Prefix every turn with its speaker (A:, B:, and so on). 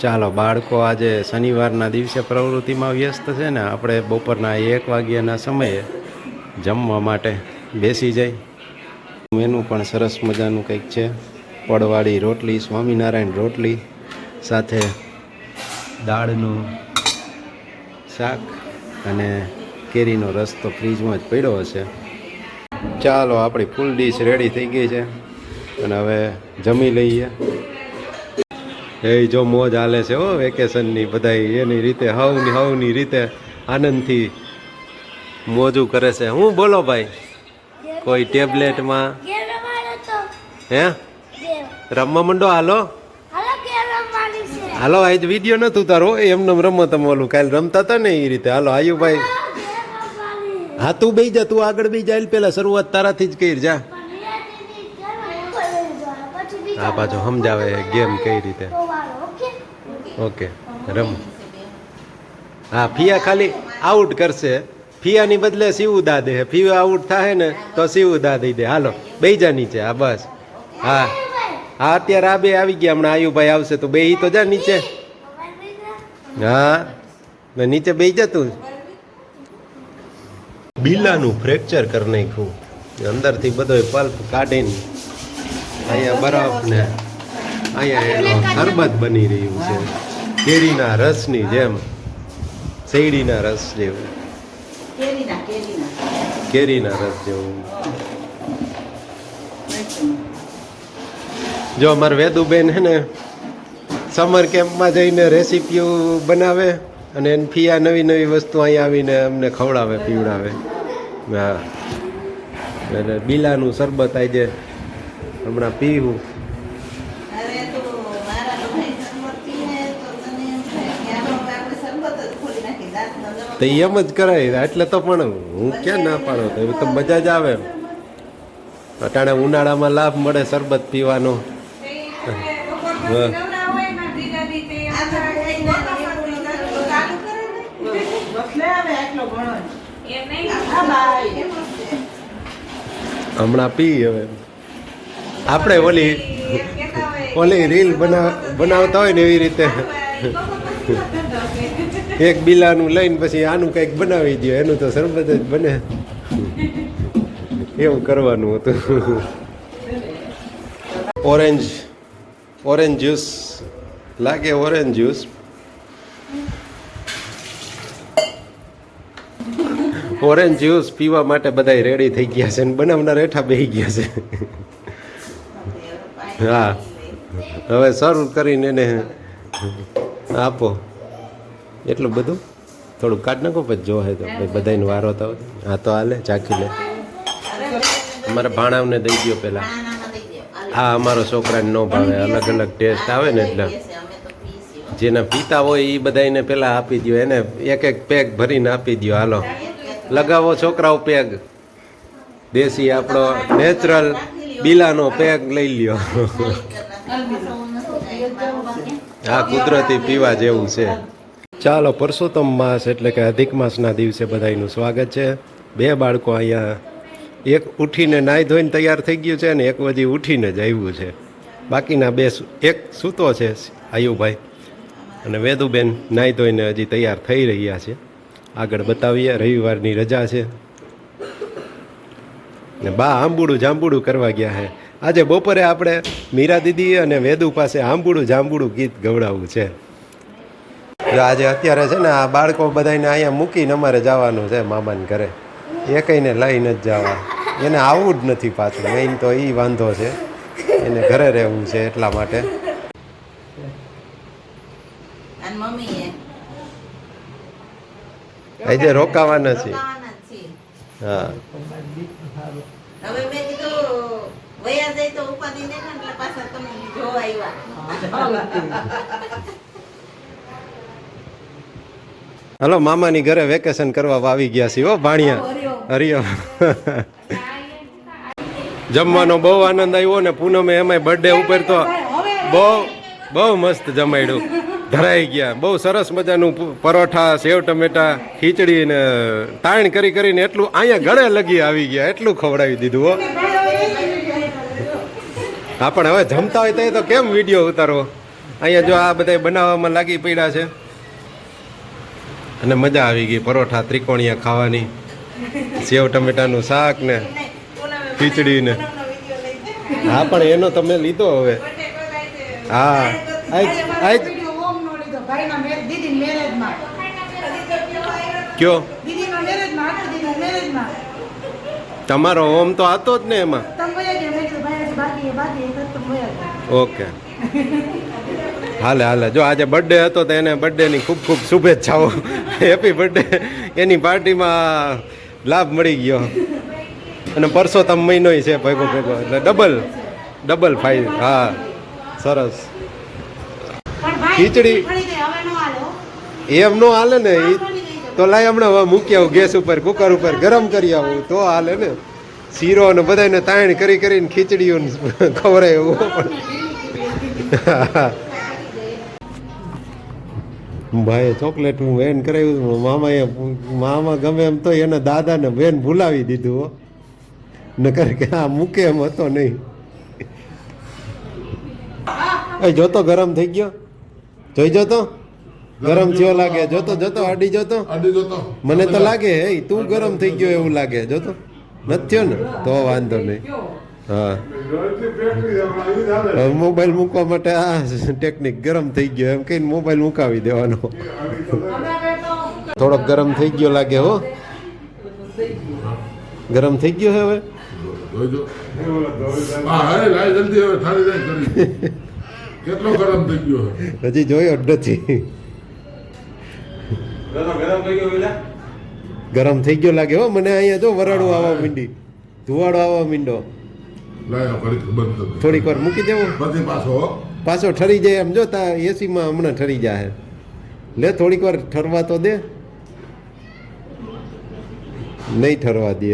A: ચાલો બાળકો આજે શનિવારના દિવસે પ્રવૃત્તિમાં વ્યસ્ત છે ને, આપણે બપોરના 1 વાગ્યાના સમયે જમવા માટે બેસી જાય. મેનુ પણ સરસ મજાનું કંઈક છે. પડવાળી રોટલી, સ્વામિનારાયણ રોટલી સાથે દાળનું શાક અને કેરીનો રસ તો ફ્રીજમાં જ પડ્યો હશે. ચાલો આપણી ફૂલ ડીશ રેડી થઈ ગઈ છે અને હવે જમી લઈએ. એ જો મોજ હાલે છે હો વેકેશનની, બધા એની રીતે હવની રીતે આનંદથી મોજું કરે છે. હું બોલો ભાઈ, કોઈ ટેબ્લેટમાં હે રમવા માંડો. હાલો આજ વિડીયો નતું ઉતારો, એમને રમો તમે ઓલું કાલે રમતા હતા ને એ રીતે. હાલો આયુભાઈ, હા તું બેસી જા, તું આગળ બેસી જા. પેલા શરૂઆત તારાથી જ કરી જા. હા પાછો સમજાવે ગેમ કઈ રીતે. ઓકે રમ. હા ફિયા ખાલી આઉટ કરશે, ફિયાની બદલે સીવું દા દે. ફિયા આઉટ થાય ને તો સીવું દા દઈ દે. હાલો બેસી જા નીચે. હા બસ. હા હા અત્યારે આ બે આવી ગયા, હમણાં આયુભાઈ આવશે તો બેસી તો જા નીચે. હા નીચે બેસી જા તું. બિલાનું ફ્રેક્ચર કરી નાખ્યું, અંદરથી બધો પલ્પ કાઢીને અહીંયા બરફ ને અહીંયા એનો શરબત બની રહ્યું છે, કેરીના રસની જેમ, શેરડીના રસ જેવું, કેરીના રસ જેવું. જો અમારે વેદુબેન હે ને સમર કેમ્પમાં જઈને રેસીપીઓ બનાવે અને એને ફિયા નવી નવી વસ્તુ અહીંયા આવીને અમને ખવડાવે પીવડાવે. હા એટલે બિલાનું શરબત આજે હમણાં પીવું. તો એમ જ કરાય એટલે તો, પણ હું ક્યાં ના પાડો, તો તો મજા જ આવે. અટાણે ઉનાળામાં લાભ મળે શરબત પીવાનો. હમણાં પી. હવે આપણે ઓલી રીલ બનાવતા હોય ને એવી રીતે એક બિલાનું લઈને પછી આનું કંઈક બનાવી દો, એનું તો શરબત જ બને. એવું કરવાનું હતું. ઓરેન્જ જ્યુસ લાગે, ઓરેન્જ જ્યુસ. ઓરેન્જ જ્યુસ પીવા માટે બધા રેડી થઈ ગયા છે, બનાવનાર હેઠા બેસી ગયા છે. હા હવે સર્વ કરીને એને આપો. એટલું બધું થોડું કાઢ નાખો પછી જો હે તો બધાને વારો તો. હા તો હાલે, ચાખી લે. અમારા ભાણાવને દઈ દો પેલા. હા અમારો છોકરાને ન ભાવે, અલગ અલગ ટેસ્ટ આવે ને એટલે જેને પીતા હોય એ બધાને પેલા આપી દો, એને એક એક પેક ભરીને આપી દો. હાલો લગાવો છોકરાઓ પેગ, દેશી આપણો નેચરલ બિલાનો પેગ લઈ લ્યો. હા કુદરતી પીવા જેવું છે. ચાલો પરસોત્તમ માસ એટલે કે અધિક માસના દિવસે બધાનું સ્વાગત છે. 2 બાળકો અહીંયા, એક ઉઠીને નાહી ધોઈને તૈયાર થઈ ગયું છે ને એક હજી ઉઠીને જ આવ્યું છે. બાકીના 2 એક સૂતો છે આયુભાઈ, અને વેદુબેન નાહી ધોઈને હજી તૈયાર થઈ રહ્યા છે. આગળ બતાવીએ. રવિવારની રજા છે ને બા આંબુડું જાંબુડું કરવા ગયા છે. આજે બપોરે આપણે મીરા દીદી અને વેદુ પાસે આંબુડું જાંબુડું ગીત ગવડાવવું છે. આજે અત્યારે છે ને આ બાળકો બધાને અહીંયા મૂકીને અમારે જવાનું છે મામાને ઘરે. એકઈને લઈને જ જવા, એને આવવું જ નથી પાછું. મેઇન તો એ વાંધો છે, એને ઘરે રહેવું છે એટલા માટે. આજે રોકાવાના છે. હા
B: હવે મેં કીધું વયા જાય તો ઉપાધિ ને એટલે પાછા તમે જોવા આવ્યા.
A: હલો મામાની ઘરે વેકેશન કરવા આવી ગયા છીએ. હો ભાણિયા હરિયો. જમવાનો બહુ આનંદ આવ્યો ને પૂનમે એમાંય બર્થડે ઉપર તો બહુ મસ્ત જમાડ્યું. ધરાઈ ગયા. બહુ સરસ મજાનું પરોઠા, સેવ ટમેટા, ખીચડી ને તાણ કરીને એટલું અહીંયા ગળે લગી આવી ગયા, એટલું ખવડાવી દીધું. હો હા પણ હવે જમતા હોય તો કેમ વિડીયો ઉતારવો? અહીંયા જો આ બધા બનાવવામાં લાગી પડ્યા છે અને મજા આવી ગઈ પરોઠા ત્રિકોણિયા ખાવાની સેવ ટમેટાનું શાક ને ખીચડી ને હા પણ એનો તમે લીધો હવે હા આજ કયો તમારો હોમ તો હતો જ ને એમાં ઓકે હાલે હાલે જો આજે બર્થડે હતો તો એને બર્થડેની ખૂબ ખૂબ શુભેચ્છાઓ હેપી બર્થડે એની પાર્ટીમાં લાભ મળી ગયો અને પરસોત્તમ મહિનોય છે ભેગો ભેગો એટલે ડબલ ફાયદો હા સરસ ખીચડી એમ નો હાલે ને ઈ તો લાય હમણાં હવે મૂકી આવું ગેસ ઉપર કુકર ઉપર ગરમ કરી આવું તો હાલે ને શીરો ને બધાને તાણ કરી કરીને ખીચડીઓ ખવડાય એવું ભાઈ ચોકલેટ હું વેન કરાવ્યું મામા ગમે એમ તો એના દાદાને વેન ભૂલાવી દીધું હો નકર કે આ મૂકે એમ હતો નહીં જોતો ગરમ થઈ ગયો જોઈ જોતો ગરમ થયો લાગે જોતો અડી જોતો મને તો લાગે હે તું ગરમ થઈ ગયો એવું લાગે જોતો નથી થયો ને તો વાંધો નહીં હા મોબાઈલ મૂકવા માટે આ ટેકનિક ગરમ થઈ ગયો એમ કહીને મોબાઈલ મુકાવી દેવાનો થોડોક ગરમ થઈ ગયો લાગે હો ગરમ થઈ ગયો હે હવે
C: કેટલો ગરમ થઈ ગયો
A: હજી જોયો જ નથી ગરમ થઈ ગયો લાગે હો મને અહીંયા જો વરાળું આવવા માંડી ધુવાડો આવવા માંડો થોડીક વાર મૂકી દેવો પાછો ઠરી જાય એમ જો તા એસીમાં હમણાં ઠરી જાય લે થોડીક વાર ઠરવા તો દે નહીં ઠરવા દે